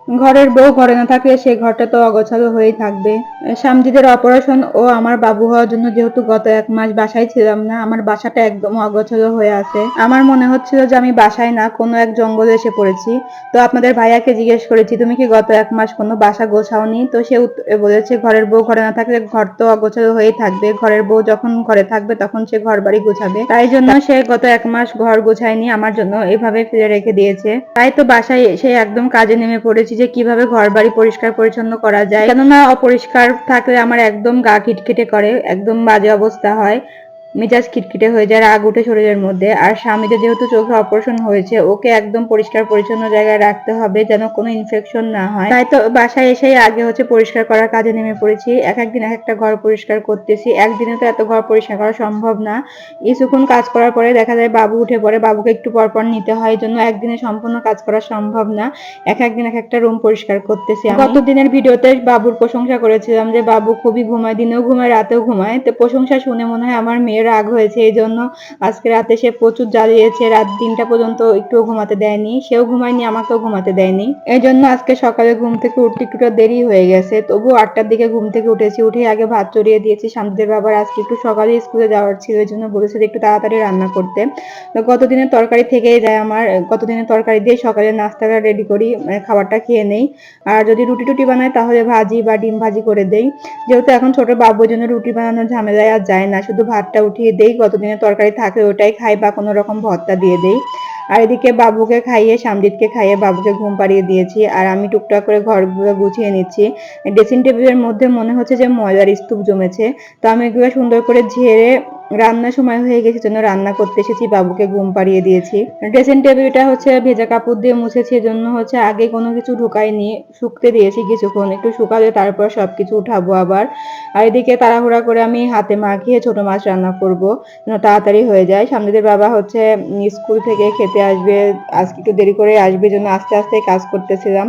ঘরের বউ ঘরে না থাকলে সেই ঘরটা তো অগোছালো হয়েই থাকবে। সামজিদের অপারেশন ও আমার বাবু হওয়ার জন্য যেহেতু গত 1 মাস বাসায় ছিলাম না, আমার বাসাটা একদম অগোছালো হয়ে আছে। আমার মনে হচ্ছিল যে আমি বাসায় না কোনো এক জঙ্গলে এসে পড়েছি। তো আপনাদের ভাইয়াকে জিজ্ঞেস করেছি, তুমি কি গত 1 মাস কোনো বাসা গোছাওনি? তো সে বলেছে ঘরের বউ ঘরে না থাকলে ঘর তো অগোছালো হয়েই থাকবে, ঘরের বউ যখন ঘরে থাকবে তখন সে ঘর বাড়ি গোছাবে। তাই জন্য সে গত 1 মাস ঘর গোছায়নি, আমার জন্য এভাবে ফেলে রেখে দিয়েছে। তাই তো বাসায় এসে একদম কাজে নেমে পড়েছি যে কিভাবে ঘর বাড়ি পরিষ্কার পরিচ্ছন্ন করা যায়, কেননা অপরিষ্কার থাকলে আমার একদম গা খিটখিটে করে, একদম বাজে অবস্থা হয়, মেজাজ খিটখিটে হয়ে যায়, রাগ উঠে শরীরের মধ্যে। আর স্বামীদের যেহেতু চোখে অপারেশন হয়েছে, ওকে একদম পরিষ্কার পরিচ্ছন্ন জায়গায় রাখতে হবে যেন কোনো ইনফেকশন না হয়। তাই তো বাসায় এসেই আগে হচ্ছে পরিষ্কার করার কাজে নেমে পড়েছি। এক একদিন এক একটা ঘর পরিষ্কার করতেছি, একদিনে তো এত ঘর পরিষ্কার করা সম্ভব না। কিছুক্ষণ কাজ করার পরে দেখা যায় বাবু উঠে পড়ে, বাবুকে একটু পরপর নিতে হয়, এই জন্য একদিনে সম্পূর্ণ কাজ করা সম্ভব না। এক একদিন এক একটা রুম পরিষ্কার করতেছি। গত দিনের ভিডিওতে বাবুর প্রশংসা করেছিলাম যে বাবু খুবই ঘুমায়, দিনেও ঘুমায় রাতেও ঘুমায়। তো প্রশংসা শুনে মনে হয় আমার মেয়ের রাগ হয়েছে, এই জন্য আজকে রাতে সে প্রচুর জ্বালিয়েছে, রাত 3টা পর্যন্ত একটুও ঘুমাতে দেয়নি, সেও ঘুমায়নি আমাকেও ঘুমাতে দেয়নি। এই জন্য আজকে সকালে ঘুম থেকে উঠতে একটুটা দেরি হয়ে গেছে, তবু 8টার দিকে ঘুম থেকে উঠেছি, উঠে আগে ভাত চড়িয়ে দিয়েছি। শান্তিদের বাবার আজকে একটু সকালে স্কুলে যাওয়ার ছিল, এই জন্য বলেছে একটু তাড়াতাড়ি রান্না করতে। তো গতদিনের তরকারি থেকেই যায় আমার, গতদিনের তরকারি দিয়ে সকালে নাস্তাটা রেডি করি, খাবারটা খেয়ে নেই। আর যদি রুটি টুটি বানাই তাহলে ভাজি বা ডিম ভাজি করে দেই। যেহেতু এখন ছোট বাবুর জন্য রুটি বানানোর ঝামেলায় আর যায় না, শুধু ভাতটা উঠিয়ে দেই, গতদিনের তরকারি থাকলে ওটাই খাই বা কোনো রকম ভর্তা দিয়ে দেই। আর এদিকে বাবুকে খাইয়ে সামজিৎকে খাইয়ে বাবুকে ঘুম পাড়িয়ে দিয়েছি, আর আমি টুকটাক করে ঘরগুলো গুছিয়ে নিচ্ছি। ড্রেসিং টেবিলের মধ্যে মনে হচ্ছে যে ময়লার স্তূপ জমেছে, তো আমি এগুলো সুন্দর করে ঝেড়ে, রান্নার সময় হয়ে গেছে জন্য রান্না করতে এসেছি, বাবুকে ঘুম পাড়িয়ে দিয়েছি। ড্রেসিং টেবিলটা হচ্ছে ভেজা কাপড় দিয়ে মুছেছি, এজন্য হচ্ছে আগে কোনো কিছু ঢুকাইনি, শুকতে দিয়েছি কিছুক্ষণ, একটু শুকালে তারপর সবকিছু উঠাবো আবার। আর এদিকে তাড়াহুড়া করে আমি হাতে মাখিয়ে ছোট মাছ রান্না করব, যেন তাড়াতাড়ি হয়ে যায়। সামনেদের বাবা হচ্ছে স্কুল থেকে খেতে আসবে, আজকে একটু দেরি করে আসবে, জন্য আস্তে আস্তে কাজ করতেছিলাম।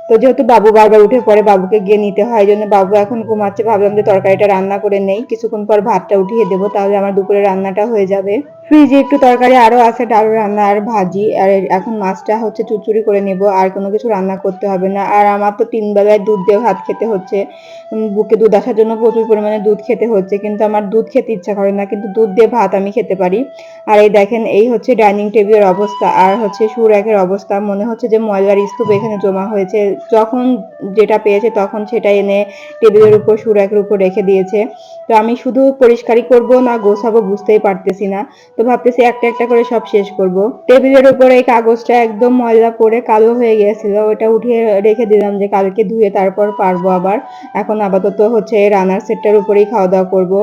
তো যেহেতু বাবু বারবার উঠে পড়ে, বাবুকে গিয়ে নিতে হয়, এই জন্য বাবু এখন ঘুমাচ্ছে, ভাবলাম যে তরকারিটা রান্না করে নেই, কিছুক্ষণ পর ভাতটা উঠিয়ে দেবো, তাহলে আমার দুপুরে রান্নাটা হয়ে যাবে। ফ্রিজে একটু তরকারি আরো আছে, ডাল রান্না আর ভাজি, আর এখন মাছটা হচ্ছে চুচুড়ি করে নেব, আর কোনো কিছু রান্না করতে হবে না। আর আমার তো 3 বেলায় দুধ দিয়ে ভাত খেতে হচ্ছে, বুকে দুধ আসার জন্য প্রচুর পরিমাণে দুধ খেতে হচ্ছে, কিন্তু আমার দুধ খেতে ইচ্ছা করে না, কিন্তু দুধ দিয়ে ভাত আমি খেতে পারি। আর এই দেখেন, এই হচ্ছে ডাইনিং টেবিলের অবস্থা, আর হচ্ছে সুরাকের অবস্থা, মনে হচ্ছে যে ময়লার স্তূপ এখানে জমা হয়েছে, যখন যেটা পেয়েছে তখন সেটা এনে টেবিলের উপর সুরাকের উপর রেখে দিয়েছে। তো আমি শুধু পরিষ্কারই করব না গোছাবো বুঝতেই পারতেছি না, তো ভাবতেছি একটা একটা করে সব শেষ করব। টেবিলের উপরে এই কাগজটা একদম ময়লা পড়ে কালো হয়ে গিয়েছিল, ওটা উঠিয়ে রেখে দিলাম যে কালকে ধুয়ে তারপর পারবো আবার। এখন আপাতত হচ্ছে রান্নার সেটটার উপরেই খাওয়া দাওয়া করব।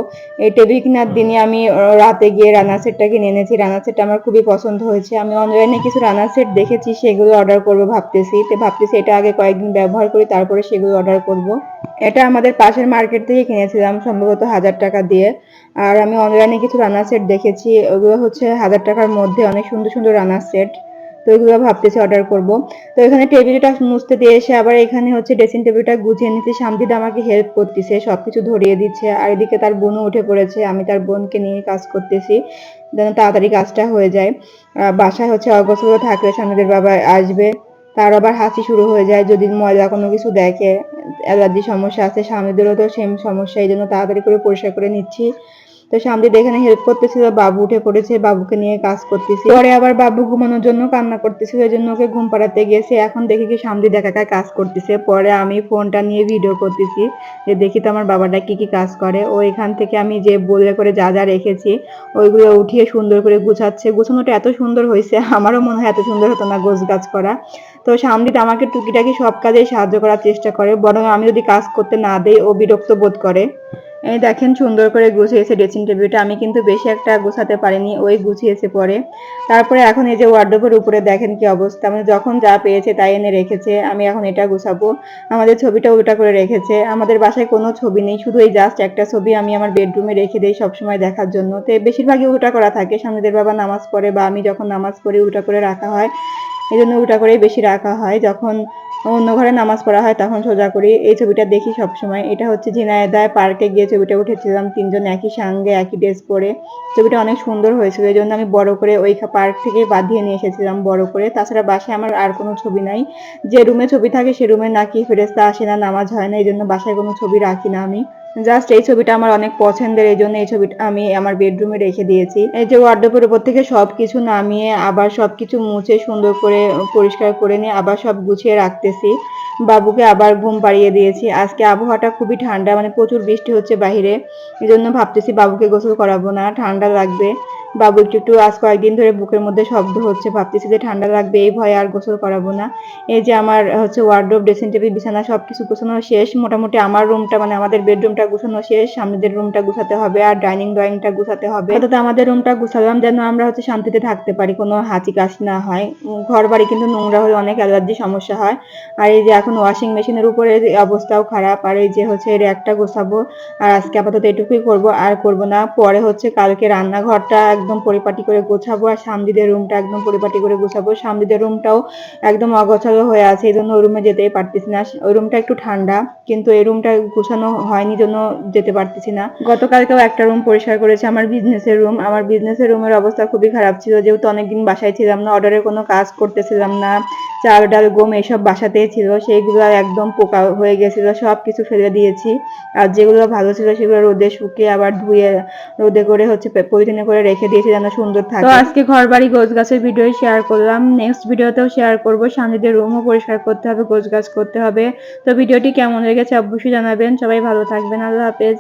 এই টেবিল কেনার দিনে আমি রাতে গিয়ে রান্নার সেটটা কিনে এনেছি, রান্নার সেটটা আমার খুবই পছন্দ হয়েছে। আমি অনলাইনে কিছু রান্নার সেট দেখেছি, সেগুলো অর্ডার করব ভাবতেছি, তো ভাবতেছি এটা আগে কয়েকদিন ব্যবহার করি তারপরে সেগুলো অর্ডার করব। এটা আমাদের পাশের মার্কেট থেকে কিনেছিলাম সম্ভবত 1000 টাকা দিয়ে। আর আমি অনলাইনে কিছু রান্নার সেট দেখেছি, ওগুলো হচ্ছে 1000 টাকার মধ্যে অনেক সুন্দর সুন্দর রান্নার সেট, তো এগুলো ভাবতেছি অর্ডার করব। তো এখানে টেবিলটা মুছতে দিয়ে এসে আবার এখানে হচ্ছে ড্রেসিং টেবিলটা গুছিয়ে নিতে শান্তিদা আমাকে হেল্প করতেছে, সবকিছু ধরিয়ে দিচ্ছে। আর এদিকে তার বোনও উঠে পড়েছে, আমি তার বোনকে নিয়ে কাজ করতেছি যেন তাড়াতাড়ি কাজটা হয়ে যায়। বাসায় হচ্ছে অগোছালো থাকলে সামনেদের বাবা আসবে, তার আবার হাসি শুরু হয়ে যায় যদি ময়লা কোনো কিছু দেখে, অ্যালার্জি সমস্যা আছে, সামনেদেরও তো সেম সমস্যা, এই জন্য তাড়াতাড়ি করে পরিষ্কার করে নিচ্ছি। তো সামনে এখানে হেল্প করতেছিল, বাবু উঠে পড়েছে, বাবুকে নিয়ে কাজ করতেছি। পরে আবার বাবু ঘুমানোর জন্য কান্না করতেছিল, এই জন্য ওকে ঘুম পাড়াতে গেছে। এখন দেখি কি সামনে একা কাজ করতেছে, পরে আমি ফোনটা নিয়ে ভিডিও করতেছি যে দেখি তো আমার বাবাটা কি কি কাজ করে। ও এখান থেকে আমি যে বলে করে যা যা রেখেছি ওইগুলো উঠিয়ে সুন্দর করে গুছাচ্ছে, গুছানোটা এত সুন্দর হয়েছে, আমারও মনে হয় এত সুন্দর হতো না গোছ গাছ করা। তো সামদিত আমাকে টুকিটাকি সব কাজে সাহায্য করার চেষ্টা করে, বরং আমি যদি কাজ করতে না দেই ও বিরক্ত বোধ করে। এই দেখেন সুন্দর করে গুছিয়েছে ড্রেসিং টেবিলটা, আমি কিন্তু বেশি একটা গুছাতে পারিনি, ওই গুছিয়েছে পরে। তারপরে এখন এই যে ওয়ার্ডরোবের উপরে দেখেন কি অবস্থা, মানে যখন যা পেয়েছে তাই এনে রেখেছে। আমি এখন এটা গুছাবো, আমাদের ছবিটা উল্টা করে রেখেছে, আমাদের বাসায় কোনো ছবি নেই, শুধু এই জাস্ট একটা ছবি আমি আমার বেডরুমে রেখে দেই সবসময় দেখার জন্য। তো বেশিরভাগই উল্টা করা থাকে, সামনেদের বাবা নামাজ পড়ে বা আমি যখন নামাজ পড়ি উল্টা করে রাখা হয়, এই জন্য উল্টা করেই বেশি রাখা হয়। যখন অন্য ঘরে নামাজ পড়া হয় তখন সোজা করি। এই ছবিটা দেখি সবসময়। এটা হচ্ছে ঝিনাইদহ পার্কে গিয়ে ছবিটা উঠেছিলাম, তিনজন একই সঙ্গে একই ড্রেস পরে। ছবিটা অনেক সুন্দর হয়েছিল, এই জন্য আমি বড় করে ওই পার্ক থেকে বাঁধিয়ে নিয়ে এসেছিলাম বড় করে। তাছাড়া বাসায় আমার আর কোনো ছবি নাই। যে রুমে ছবি থাকে সে রুমে নাকি ফেরেশতা আসে না, নামাজ হয় না, এই জন্য বাসায় কোনো ছবি রাখি না আমি। জাস্ট এই ছবিটা আমার অনেক পছন্দের, এই জন্য এই ছবিটা আমি আমার বেডরুমে রেখে দিয়েছি। এই যে ওয়ার্ডরোবের উপর থেকে সবকিছু নামিয়ে আবার সবকিছু মুছে সুন্দর করে পরিষ্কার করে নিয়ে আবার সব গুছিয়ে রাখতেছি। বাবুকে আবার ঘুম পাড়িয়ে দিয়েছি। আজকে আবহাওয়াটা খুবই ঠান্ডা, মানে প্রচুর বৃষ্টি হচ্ছে বাহিরে, এই জন্য ভাবতেছি বাবুকে গোসল করাবো না, ঠান্ডা লাগবে। বাবু একটু একটু আজ কয়েকদিন ধরে বুকের মধ্যে শব্দ হচ্ছে, ভাবতেছি যে ঠান্ডা লাগবে, এই ভয়ে আর গোসল করাবো না। এই যে আমার হচ্ছে ওয়ার্ডরোব, ড্রেসিং টেবিল, বিছানা সবকিছু গোছানো শেষ মোটামুটি। আমার রুমটা মানে আমাদের বেডরুমটা গুছানো শেষ, সামনের রুমটা গুছাতে হবে আর ডাইনিং ড্রয়িংটা গুছাতে হবে। অর্থাৎ আমাদের রুমটা গুছালাম যেন আমরা হচ্ছে শান্তিতে থাকতে পারি, কোনো হাঁচি কাশি না হয়। ঘর বাড়ি কিন্তু নোংরা হলে অনেক অ্যালার্জি সমস্যা হয়। আর এই যে এখন ওয়াশিং মেশিনের উপরে অবস্থাও খারাপ। আর এই যে হচ্ছে র্যাকটা গোছাবো। আর আজকে আপাতত এটুকুই করব, আর করব না। পরে হচ্ছে কালকে রান্নাঘরটা একদম পরিপাটি করে গোছাবো আর সামদিদের রুমটা একদম পরিপাটি করে গোছাবো। সামদিদের রুমটাও একদম অগোছালো হয়ে আছে, এই জন্য ওই রুমে যেতেই পারতেছি না। ওই রুমটা একটু ঠান্ডা, কিন্তু এই রুমটা গোছানো হয়নি জন্য যেতে পারতেছি না। গতকালকেও একটা রুম পরিষ্কার করেছে, আমার বিজনেসের রুম। আমার বিজনেসের রুমের অবস্থা খুবই খারাপ ছিল, যেহেতু অনেকদিন বাসায় ছিলাম না, অর্ডারের কোনো কাজ করতেছিলাম না, চাল ডাল গম এইসব বাসাতেই ছিল, সেইগুলো একদম পোকা হয়ে গেছিল, সব কিছু ফেলে দিয়েছি। আর যেগুলো ভালো ছিল সেগুলো রোদে শুকিয়ে আবার ধুয়ে রোদে করে হচ্ছে পলিথিনে করে রেখে দিয়েছি যেন সুন্দর থাকে। তো আজকে ঘর বাড়ি গোছ গাছের ভিডিও শেয়ার করলাম, নেক্সট ভিডিওতেও শেয়ার করব। সামনেদের রুমও পরিষ্কার করতে হবে, গোছ গাছ করতে হবে। তো ভিডিওটি কেমন লেগেছে অবশ্যই জানাবেন। সবাই ভালো থাকবেন, আল্লাহ হাফেজ।